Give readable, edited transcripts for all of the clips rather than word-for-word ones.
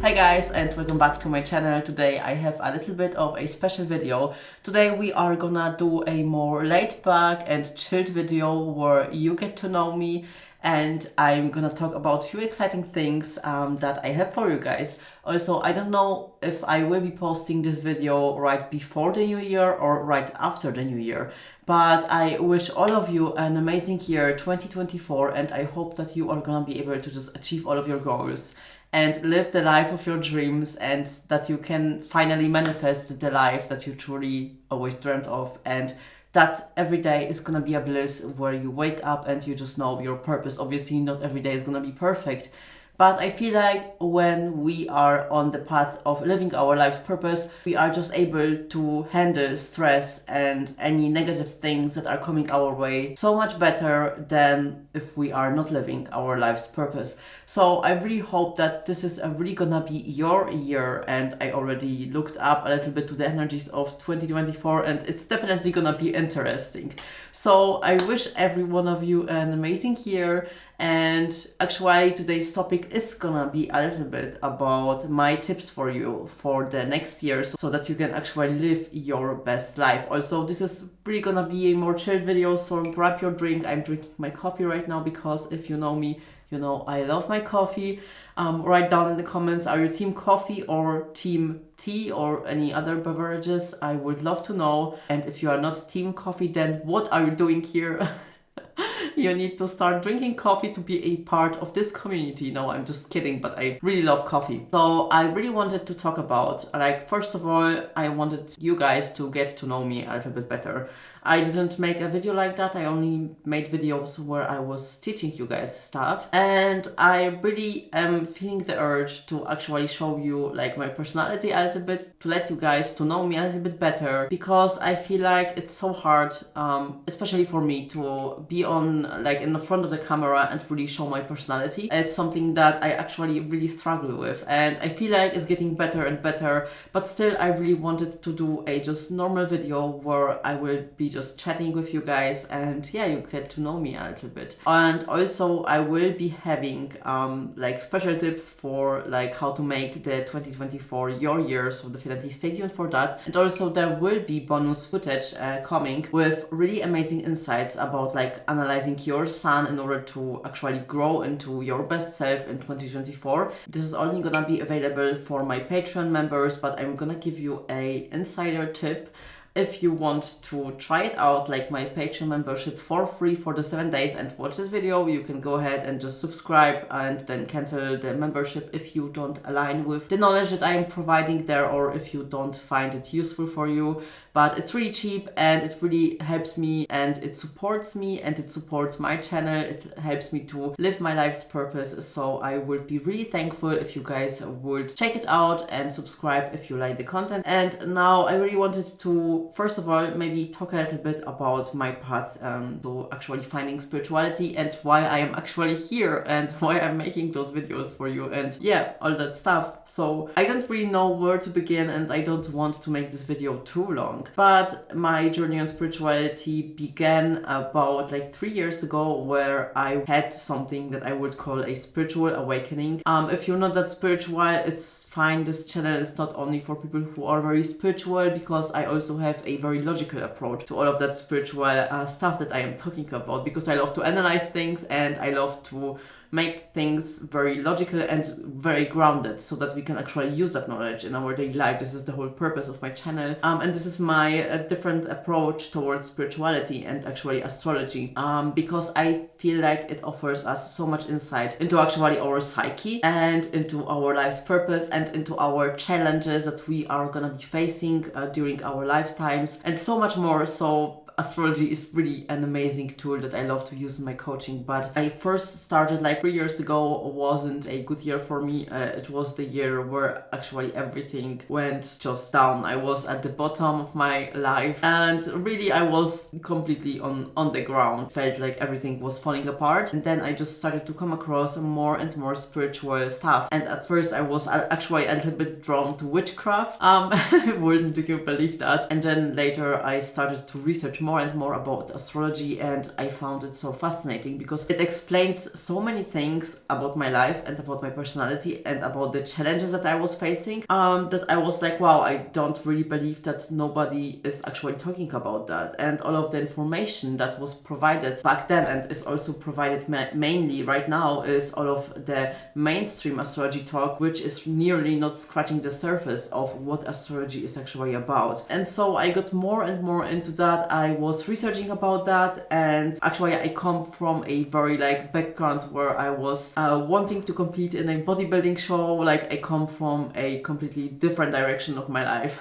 Hi guys, and welcome back to my channel. Today I have a little bit of a special video. Today we are gonna do a more laid back and chilled video where you get to know me, and I'm gonna talk about a few exciting things that I have for you guys. Also, I don't know if I will be posting this video right before the new year or right after the new year, but I wish all of you an amazing year 2024, and I hope that you are gonna be able to just achieve all of your goals and live the life of your dreams, and that you can finally manifest the life that you truly always dreamt of, and that every day is gonna be a bliss where you wake up and you just know your purpose. Obviously, not every day is gonna be perfect, but I feel like when we are on the path of living our life's purpose, we are just able to handle stress and any negative things that are coming our way so much better than if we are not living our life's purpose. So I really hope that this is really gonna be your year, and I already looked up a little bit to the energies of 2024, and it's definitely gonna be interesting. So I wish every one of you an amazing year. And actually today's topic is gonna be a little bit about my tips for you for the next year, so that you can actually live your best life. Also, this is really gonna be a more chilled video, so grab your drink. I'm drinking my coffee right now because if you know me, you know I love my coffee. Write down in the comments, are you team coffee or team tea or any other beverages? I would love to know. And if you are not team coffee, then what are you doing here? You need to start drinking coffee to be a part of this community. No, I'm just kidding, but I really love coffee. So I really wanted to talk about, like, first of all, I wanted you guys to get to know me a little bit better. I didn't make a video like that. I only made videos where I was teaching you guys stuff. And I really am feeling the urge to actually show you like my personality a little bit, to let you guys to know me a little bit better, because I feel like it's so hard, especially for me, to be on like in the front of the camera and really show my personality. It's something that I actually really struggle with, and I feel like it's getting better and better, but still I really wanted to do a just normal video where I will be just chatting with you guys, and yeah, you get to know me a little bit. And also I will be having like special tips for like how to make the 2024 your year, so definitely stay tuned for that. And also there will be bonus footage coming with really amazing insights about like analyzing your sun in order to actually grow into your best self in 2024. This is only gonna be available for my Patreon members, but I'm gonna give you a insider tip. If you want to try it out, like my Patreon membership for free for the 7 days and watch this video, you can go ahead and just subscribe and then cancel the membership if you don't align with the knowledge that I am providing there, or if you don't find it useful for you. But it's really cheap and it really helps me, and it supports me, and it supports my channel. It helps me to live my life's purpose. So I would be really thankful if you guys would check it out and subscribe if you like the content. And now I really wanted to, first of all, maybe talk a little bit about my path to actually finding spirituality, and why I am actually here, and why I'm making those videos for you, and yeah, all that stuff. So I don't really know where to begin, and I don't want to make this video too long. But my journey on spirituality began about like 3 years ago, where I had something that I would call a spiritual awakening. If you're not that spiritual, it's fine. This channel is not only for people who are very spiritual, because I also have a very logical approach to all of that spiritual stuff that I am talking about, because I love to analyze things and I love to make things very logical and very grounded, so that we can actually use that knowledge in our daily life. This is the whole purpose of my channel, and this is my different approach towards spirituality and actually astrology, because I feel like it offers us so much insight into actually our psyche and into our life's purpose and into our challenges that we are gonna be facing during our lifetimes, and so much more. So astrology is really an amazing tool that I love to use in my coaching. But I first started like 3 years ago. Wasn't a good year for me. It was the year where actually everything went just down. I was at the bottom of my life, and really I was completely on the ground. Felt like everything was falling apart. And then I just started to come across more and more spiritual stuff. And at first I was actually a little bit drawn to witchcraft. Wouldn't you believe that? And then later I started to research more and more about astrology, and I found it so fascinating because it explained so many things about my life and about my personality and about the challenges that I was facing, that I was like, wow, I don't really believe that nobody is actually talking about that. And all of the information that was provided back then and is also provided mainly right now is all of the mainstream astrology talk, which is nearly not scratching the surface of what astrology is actually about. And so I got more and more into that. I was researching about that, and actually I come from a very like background where I was wanting to compete in a bodybuilding show. Like I come from a completely different direction of my life.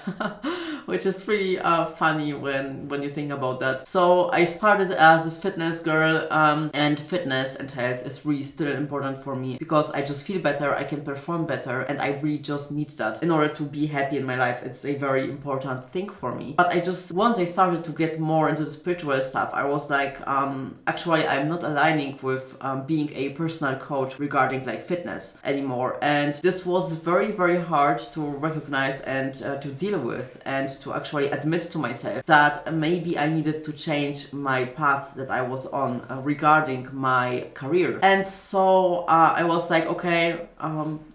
Which is really funny when you think about that. So I started as this fitness girl, and fitness and health is really still important for me because I just feel better, I can perform better, and I really just need that in order to be happy in my life. It's a very important thing for me. But I just, once I started to get more into the spiritual stuff, I was like, actually I'm not aligning with being a personal coach regarding like fitness anymore. And this was very, very hard to recognize and to deal with, and to actually admit to myself that maybe I needed to change my path that I was on regarding my career. And so I was like, okay,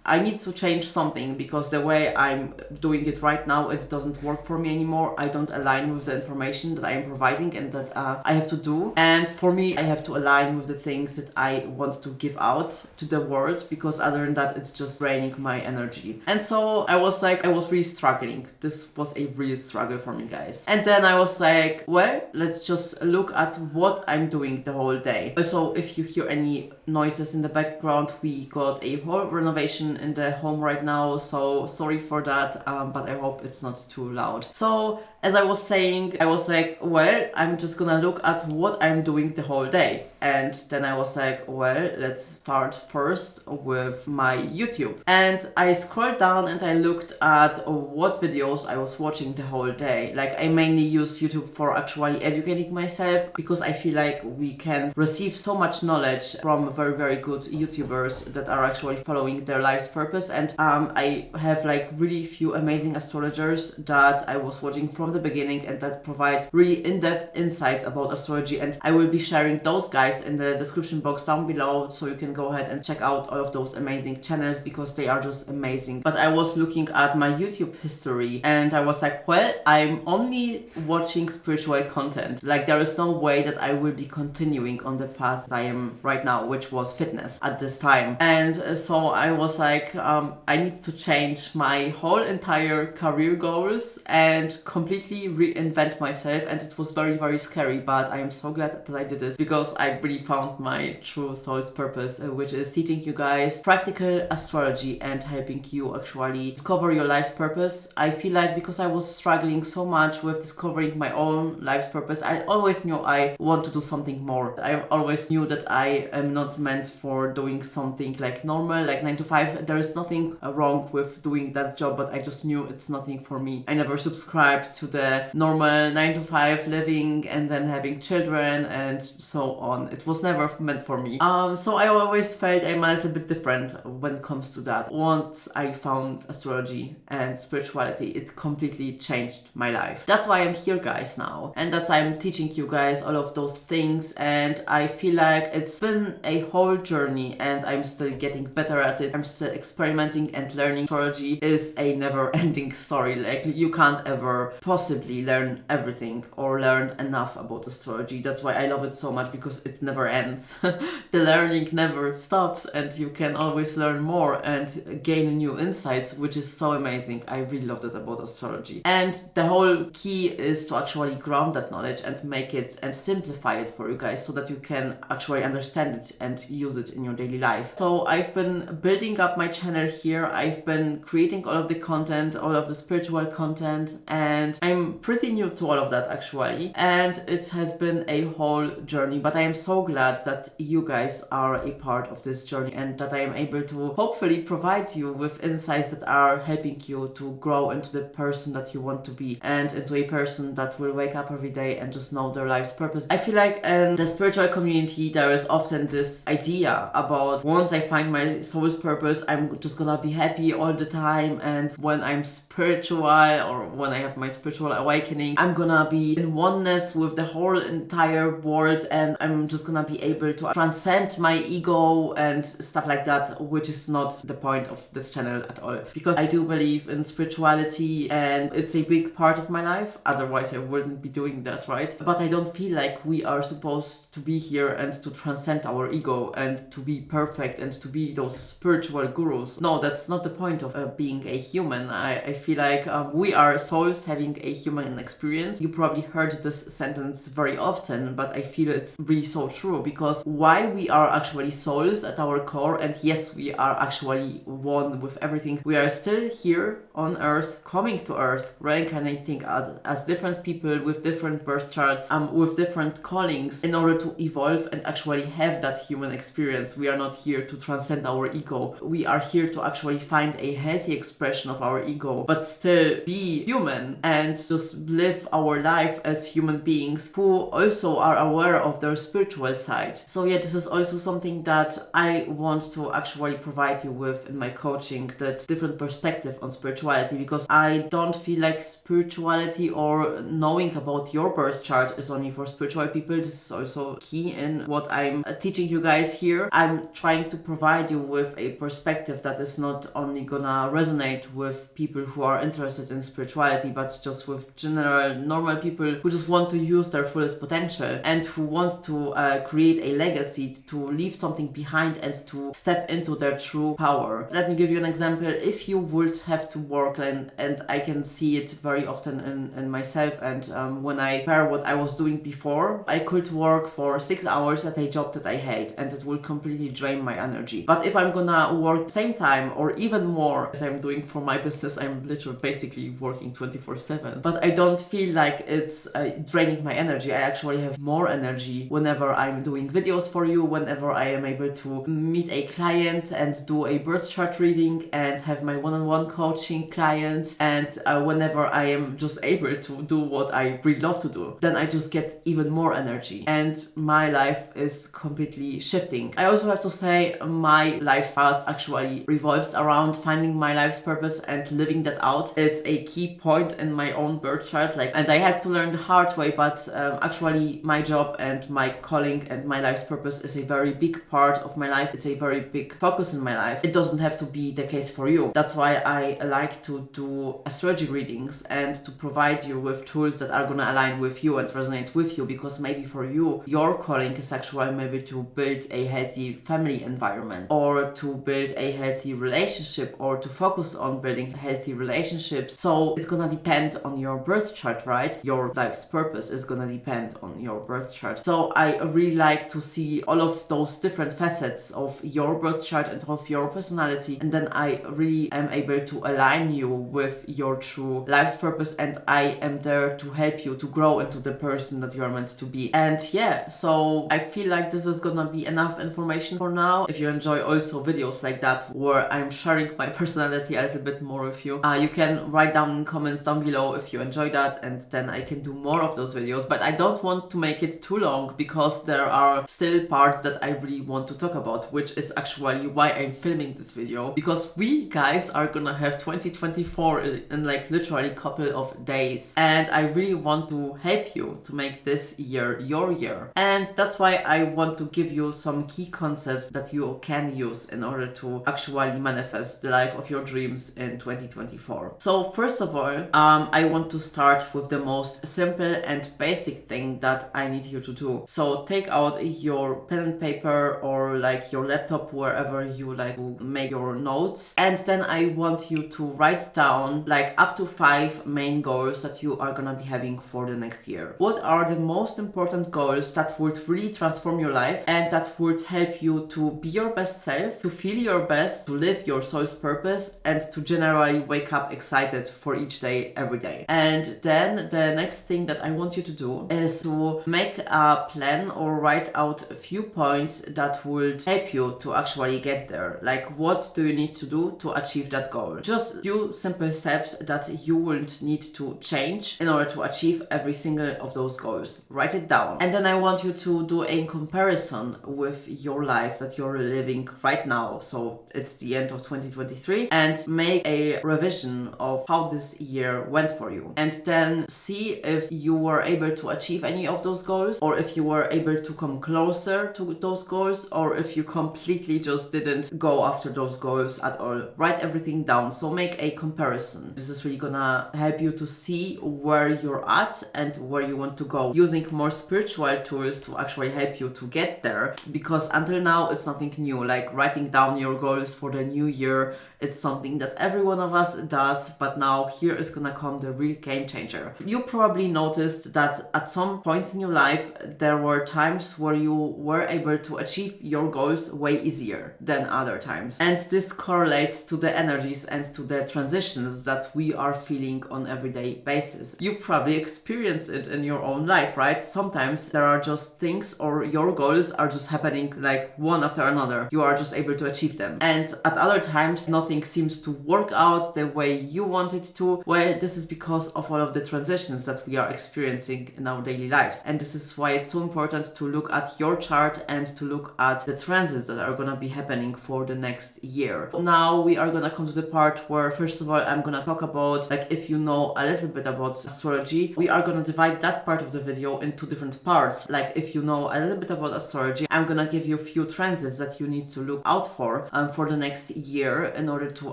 I need to change something because the way I'm doing it right now, it doesn't work for me anymore. I don't align with the information that I am providing and that I have to do. And for me, I have to align with the things that I want to give out to the world, because other than that, it's just draining my energy. And so I was like, I was really struggling. This was a real struggle for me, guys. And then I was like, well, let's just look at what I'm doing the whole day. So if you hear any noises in the background, we got a whole renovation in the home right now, so sorry for that, but I hope it's not too loud. So as I was saying, I was like, well, I'm just gonna look at what I'm doing the whole day. And then I was like, well, let's start first with my YouTube. And I scrolled down and I looked at what videos I was watching the whole day. Like I mainly use YouTube for actually educating myself, because I feel like we can receive so much knowledge from very, very good YouTubers that are actually following their life's purpose. And I have like really few amazing astrologers that I was watching from the beginning and that provide really in-depth insights about astrology, and I will be sharing those guys in the description box down below, so you can go ahead and check out all of those amazing channels because they are just amazing. But I was looking at my YouTube history and I was like, well, I'm only watching spiritual content. Like there is no way that I will be continuing on the path that I am right now, which was fitness at this time. And so I was like, I need to change my whole entire career goals and completely reinvent myself. And it was very, very scary, but I am so glad that I did it because I really found my true soul's purpose, which is teaching you guys practical astrology and helping you actually discover your life's purpose. I feel like because I was struggling so much with discovering my own life's purpose, I always knew I want to do something more. I always knew that I am not meant for doing something like normal, like 9 to 5. There is nothing wrong with doing that job, but I just knew it's nothing for me. I never subscribed to the normal 9 to 5 living and then having children and so on. It was never meant for me. So I always felt I'm a little bit different when it comes to that. Once I found astrology and spirituality, it completely changed my life. That's why I'm here, guys, now. And that's why I'm teaching you guys all of those things. And I feel like it's been a whole journey and I'm still getting better at it. I'm still experimenting and learning. Astrology is a never-ending story. Like you can't ever possibly learn everything or learn enough about astrology. That's why I love it so much, because it never ends. The learning never stops and you can always learn more and gain new insights, which is so amazing. I really love that about astrology. And the whole key is to actually ground that knowledge and make it and simplify it for you guys so that you can actually understand it and use it in your daily life. So I've been building up my channel here. I've been creating all of the content, all of the spiritual content, and I'm pretty new to all of that actually. And it has been a whole journey, but I am so glad that you guys are a part of this journey and that I am able to hopefully provide you with insights that are helping you to grow into the person that you want to be and into a person that will wake up every day and just know their life's purpose. I feel like in the spiritual community there is often this idea about once I find my soul's purpose, I'm just gonna be happy all the time, and when I'm spiritual or when I have my spiritual spiritual awakening. I'm gonna be in oneness with the whole entire world, and I'm just gonna be able to transcend my ego and stuff like that, which is not the point of this channel at all. Because I do believe in spirituality and it's a big part of my life, otherwise I wouldn't be doing that, right? But I don't feel like we are supposed to be here and to transcend our ego and to be perfect and to be those spiritual gurus. No, that's not the point of being a human. I feel like we are souls having a human experience. You probably heard this sentence very often, but I feel it's really so true, because while we are actually souls at our core, and yes, we are actually one with everything, we are still here on earth, coming to earth, reincarnating as different people with different birth charts, with different callings, in order to evolve and actually have that human experience. We are not here to transcend our ego. We are here to actually find a healthy expression of our ego, but still be human and just live our life as human beings who also are aware of their spiritual side. So yeah, this is also something that I want to actually provide you with in my coaching, that different perspective on spirituality, because I don't feel like spirituality or knowing about your birth chart is only for spiritual people. This is also key in what I'm teaching you guys here. I'm trying to provide you with a perspective that is not only gonna resonate with people who are interested in spirituality, but just with general normal people who just want to use their fullest potential and who want to create a legacy, to leave something behind and to step into their true power. Let me give you an example. If you would have to work, and I can see it very often in myself, and when I compare what I was doing before, I could work for 6 hours at a job that I hate and it will completely drain my energy. But if I'm gonna work the same time or even more as I'm doing for my business, I'm literally basically working 24/7, but I don't feel like it's draining my energy. I actually have more energy whenever I'm doing videos for you, whenever I am able to meet a client and do a birth chart reading and have my one-on-one coaching clients, and whenever I am just able to do what I really love to do, then I just get even more energy and my life is completely shifting. I also have to say my life path actually revolves around finding my life's purpose and living that out. It's a key point in my own birth chart, and I had to learn the hard way, but actually my job and my calling and my life's purpose is a very big part of my life. It's a very big focus in my life. It doesn't have to be the case for you. That's why I like to do astrology readings and to provide you with tools that are gonna align with you and resonate with you, because maybe for you, your calling is actually maybe to build a healthy family environment, or to build a healthy relationship, or to focus on building healthy relationships. So it's gonna depend on your birth chart, right? Your life's purpose is gonna depend on your birth chart. So I really like to see all of those different facets of your birth chart and of your personality, and then I really am able to align you with your true life's purpose, and I am there to help you to grow into the person that you are meant to be. And yeah, so I feel like this is gonna be enough information for now. If you enjoy also videos like that where I'm sharing my personality a little bit more with you, you can write down in comments down below if you enjoy that, and then I can do more of those videos. But I don't want to make it too long, because there are still parts that I really want to talk about, which is actually why I'm filming this video, because we guys are gonna have 2024 in like literally a couple of days, and I really want to help you to make this year your year. And that's why I want to give you some key concepts that you can use in order to actually manifest the life of your dreams in 2024. So first of all, I want to start with the most simple and basic thing that I need you to do. So take out your pen and paper, or like your laptop, wherever you like to make your notes, and then I want you to write down like up to 5 main goals that you are gonna be having for the next year. What are the most important goals that would really transform your life and that would help you to be your best self, to feel your best, to live your soul's purpose, and to generally wake up excited for each day, every day. And then the next thing that I want you to do is to make a plan or write out a few points that would help you to actually get there. Like, what do you need to do to achieve that goal? Just few simple steps that you will need to change in order to achieve every single of those goals. Write it down. And then I want you to do a comparison with your life that you're living right now. So it's the end of 2023, and make a revision of how this year went for you. And then see if you were able to achieve any of those goals, or if you were able to come closer to those goals, or if you completely just didn't go after those goals at all. Write everything down. So make a comparison. This is really gonna help you to see where you're at and where you want to go, using more spiritual tools to actually help you to get there, because until now it's nothing new. Like writing down your goals for the new year, it's something that every one of us does, but now here is gonna come the real game changer. You probably noticed that at some points in your life there were times where you were able to achieve your goals way easier than other times, and this correlates to the energies and to the transitions that we are feeling on everyday basis. You probably experience it in your own life, right? Sometimes there are just things, or your goals are just happening like one after another. You are just able to achieve them, and at other times nothing seems to work out the way you want it to. Well, this is because of all of the transitions that we are experiencing in our daily lives, and this is why it's so important to look at your chart and to look at the transits that are gonna be happening for the next year. Now we are gonna come to the part where, first of all, I'm gonna talk about, like, if you know a little bit about astrology, we are gonna divide that part of the video into different parts. Like, if you know a little bit about astrology, I'm gonna give you a few transits that you need to look out for the next year in order to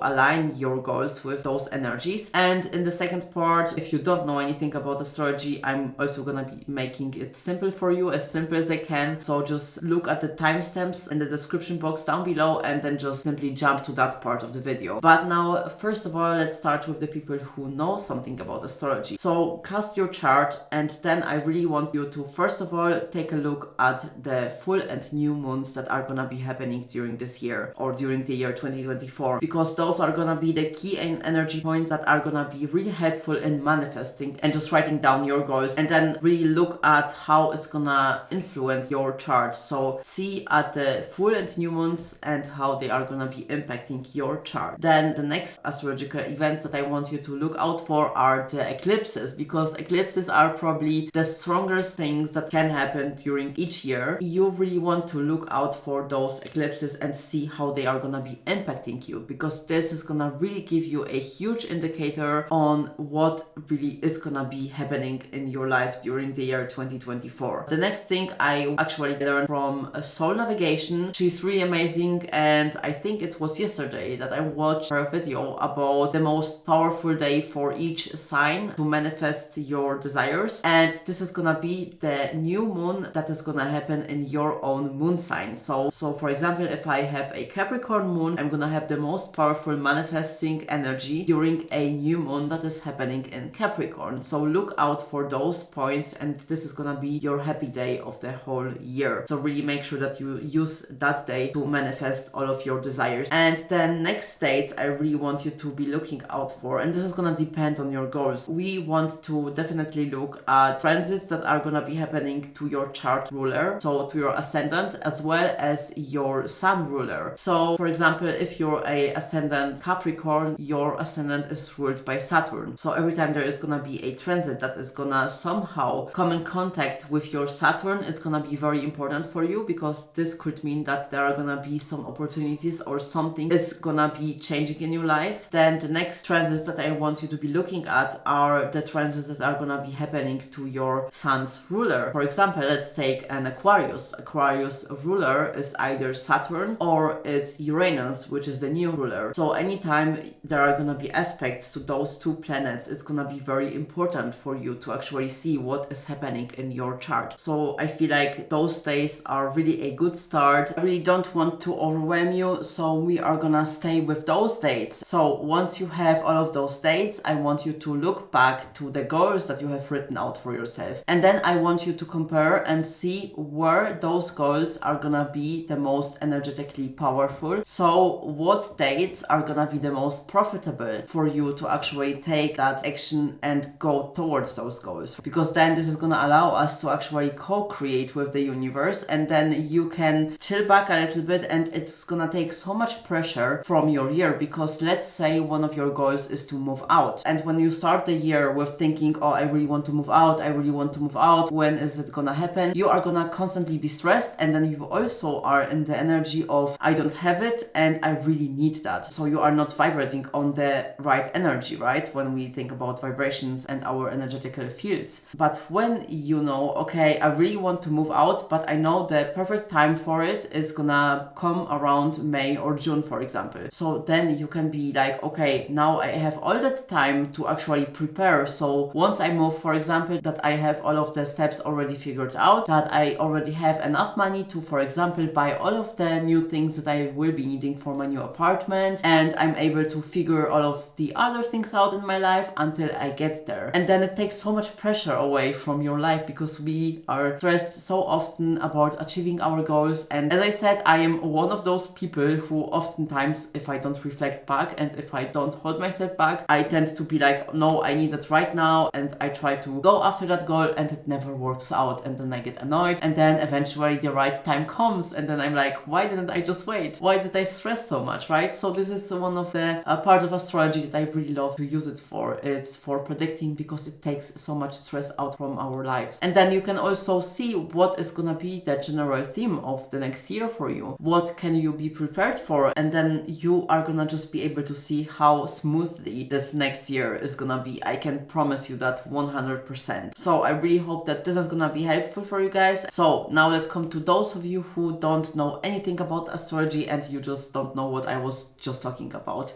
align your goals with those energies. And in the second part, if you don't know anything about astrology, I'm also gonna be making it simple for you, as simple as I can. So just look at the timestamps in the description box down below and then just simply jump to that part of the video. But now, first of all, let's start with the people who know something about astrology. So cast your chart, and then I really want you to, first of all, take a look at the full and new moons that are gonna be happening during this year, or during the year 2024, because those are gonna be the key energy points that are gonna be really helpful in manifesting and just writing down your goals, and then really look at how it's gonna influence your chart. So see at the full and new moons and how they are gonna be impacting your chart. Then the next astrological events that I want you to look out for are the eclipses, because eclipses are probably the strongest things that can happen during each year. You really want to look out for those eclipses and see how they are gonna be impacting you, because this is gonna really give you a huge indicator on what really is gonna be happening in your life during the year 2024. The next thing I actually learned from Soul Navigation. She's really amazing, and I think it was yesterday that I watched her video about the most powerful day for each sign to manifest your desires, and this is gonna be the new moon that is gonna happen in your own moon sign. So for example, if I have a Capricorn moon, I'm gonna have the most powerful manifesting energy during a new moon that is happening in Capricorn. So look out for those points, and this is gonna be your happy day of the whole year. So really make sure that you use that day to manifest all of your desires. And then next dates I really want you to be looking out for, and this is gonna depend on your goals. We want to definitely look at transits that are gonna be happening to your chart ruler, so to your ascendant, as well as your sun ruler. So for example, if you're a ascendant Capricorn, your ascendant is ruled by Saturn. So every time there is gonna be a transit that is gonna somehow come in contact with your Saturn, it's gonna be very important for you, because this could mean that there are gonna be some opportunities or something is gonna be changing in your life. Then the next transits that I want you to be looking at are the transits that are gonna be happening to your sun's ruler. For example, let's take an Aquarius. Aquarius ruler is either Saturn or it's Uranus, which is the new ruler. So anytime there are gonna be aspects to those two planets, it's gonna be very important for you to actually see what is happening in your chart. So I feel like those days are really a good start. I really don't want to overwhelm you, so we are gonna stay with those dates. So once you have all of those dates, I want you to look back to the goals that you have written out for yourself, and then I want you to compare and see where those goals are gonna be the most energetically powerful. So what dates are gonna be the most profitable for you to actually take that action and go towards those goals, because then this is gonna allow us to actually co-create with the universe, and then you can chill back a little bit, and it's gonna take so much pressure from your year. Because let's say one of your goals is to move out, and when you start the year with thinking, oh, I really want to move out, I really want to move out, when is it gonna happen, you are gonna constantly be stressed, and then you also are in the energy of I don't have it and I really need that. So you are not vibrating on the right energy, right? When we think about vibrations and our energetical fields. But when you know, okay, I really want to move out, but I know the perfect time for it is gonna come around May or June, for example. So then you can be like, okay, now I have all that time to actually prepare. So once I move, for example, that I have all of the steps already figured out, that I already have enough money to, for example, buy all of the new things that I will be needing for my new apartment, and I'm able to figure all of the other things out in my life until I get there. And then it takes so much pressure away from your life, because we are stressed so often about achieving our goals. And as I said, I am one of those people who oftentimes, if I don't reflect back and if I don't hold myself back, I tend to be like, no, I need it right now, and I try to go after that goal and it never works out, and then I get annoyed, and then eventually the right time comes and then I'm like, why didn't I just wait? Why did I stress so much, right? So this is one of the part of astrology that I really love to use it for. It's for predicting, because it takes so much stress out from our lives. And then you can also see what is gonna be the general theme of the next year for you. What can you be prepared for? And then you are gonna just be able to see how smoothly this next year is gonna be. I can promise you that 100%. So I really hope that this is gonna be helpful for you guys. So now let's come to those of you who don't know anything about astrology and you just don't know what I was just talking about.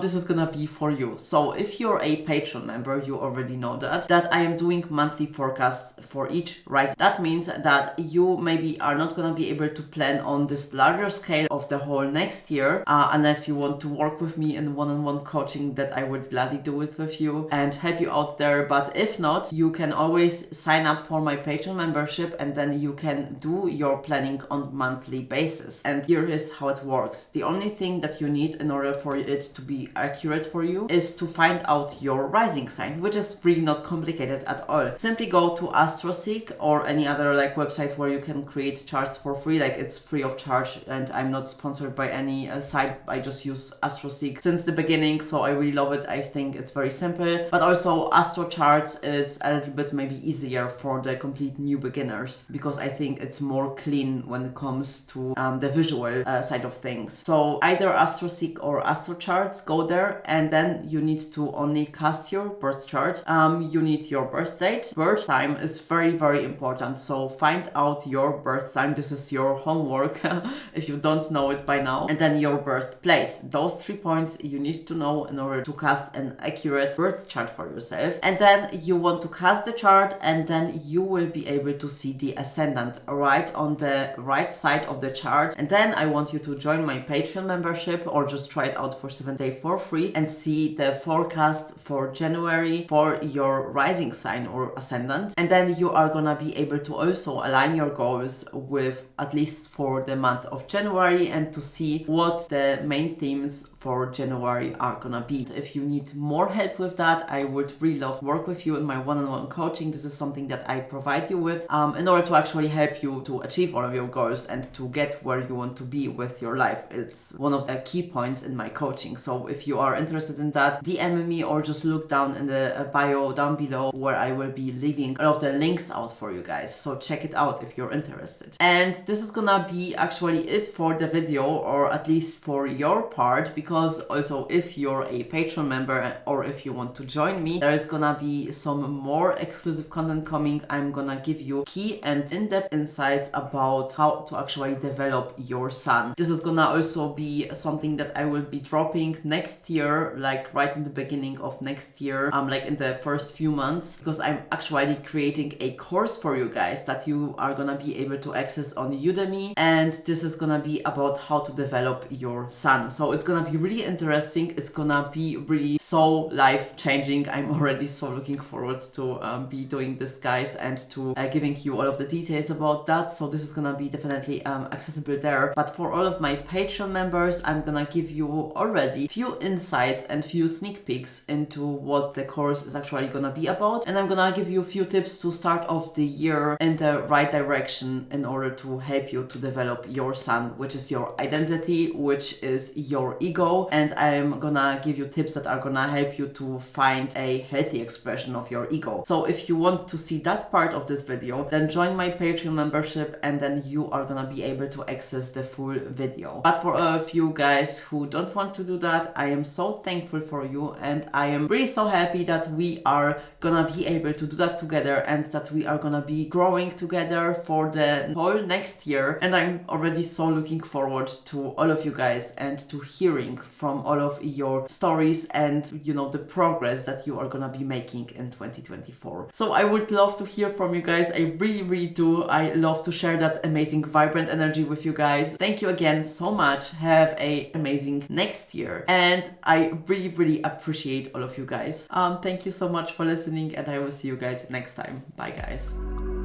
This is gonna be for you. So if you're a Patreon member, you already know that I am doing monthly forecasts for each rise. That means that you maybe are not gonna be able to plan on this larger scale of the whole next year, unless you want to work with me in one-on-one coaching, that I would gladly do it with you and help you out there. But if not, you can always sign up for my Patreon membership, and then you can do your planning on monthly basis. And here is how it works. The only thing that you need in order for it to be accurate for you is to find out your rising sign, which is really not complicated at all. Simply go to AstroSeek or any other like website where you can create charts for free. Like, it's free of charge, and I'm not sponsored by any site. I just use AstroSeek since the beginning, so I really love it. I think it's very simple, but also Astro Charts, it's a little bit maybe easier for the complete new beginners, because I think it's more clean when it comes to the visual side of things. So either AstroSeek or Astro Charts, go there, and then you need to only cast your birth chart. You need your birth date. Birth time is very, very important, so find out your birth time. This is your homework if you don't know it by now. And then your birthplace. Those 3 points you need to know in order to cast an accurate birth chart for yourself. And then you want to cast the chart, and then you will be able to see the ascendant right on the right side of the chart. And then I want you to join my Patreon membership, or just try it out for 7 days for free and see the forecast for January for your rising sign or ascendant. And then you are gonna be able to also align your goals with at least for the month of January, and to see what the main themes for January are gonna be. If you need more help with that, I would really love to work with you in my one-on-one coaching. This is something that I provide you with in order to actually help you to achieve all of your goals and to get where you want to be with your life. It's one of the key points in my coaching. So if you are interested in that, DM me or just look down in the bio down below, where I will be leaving all of the links out for you guys. So check it out if you're interested. And this is gonna be actually it for the video, or at least for your part, because also if you're a Patreon member or if you want to join me, there is gonna be some more exclusive content coming. I'm gonna give you key and in-depth insights about how to actually develop your sun. This is gonna also be something that I will be dropping next year, like right in the beginning of next year, like in the first few months, because I'm actually creating a course for you guys that you are gonna be able to access on Udemy, and this is gonna be about how to develop your sun. So it's gonna be really interesting. It's gonna be really so life-changing. I'm already so looking forward to be doing this, guys, and to giving you all of the details about that. So this is gonna be definitely accessible there. But for all of my Patreon members, I'm gonna give you already few insights and few sneak peeks into what the course is actually gonna be about, and I'm gonna give you a few tips to start off the year in the right direction in order to help you to develop your sun, which is your identity, which is your ego. And I'm gonna give you tips that are gonna help you to find a healthy expression of your ego. So if you want to see that part of this video, then join my Patreon membership, and then you are gonna be able to access the full video. But for all of you guys guys who don't want to do that, I am so thankful for you, and I am really so happy that we are gonna be able to do that together and that we are gonna be growing together for the whole next year. And I'm already so looking forward to all of you guys and to hearing from all of your stories and, you know, the progress that you are gonna be making in 2024. So I would love to hear from you guys. I really do. I love to share that amazing vibrant energy with you guys. Thank you again so much. Have a amazing next year, and I really appreciate all of you guys. Thank you so much for listening, and I will see you guys next time. Bye guys.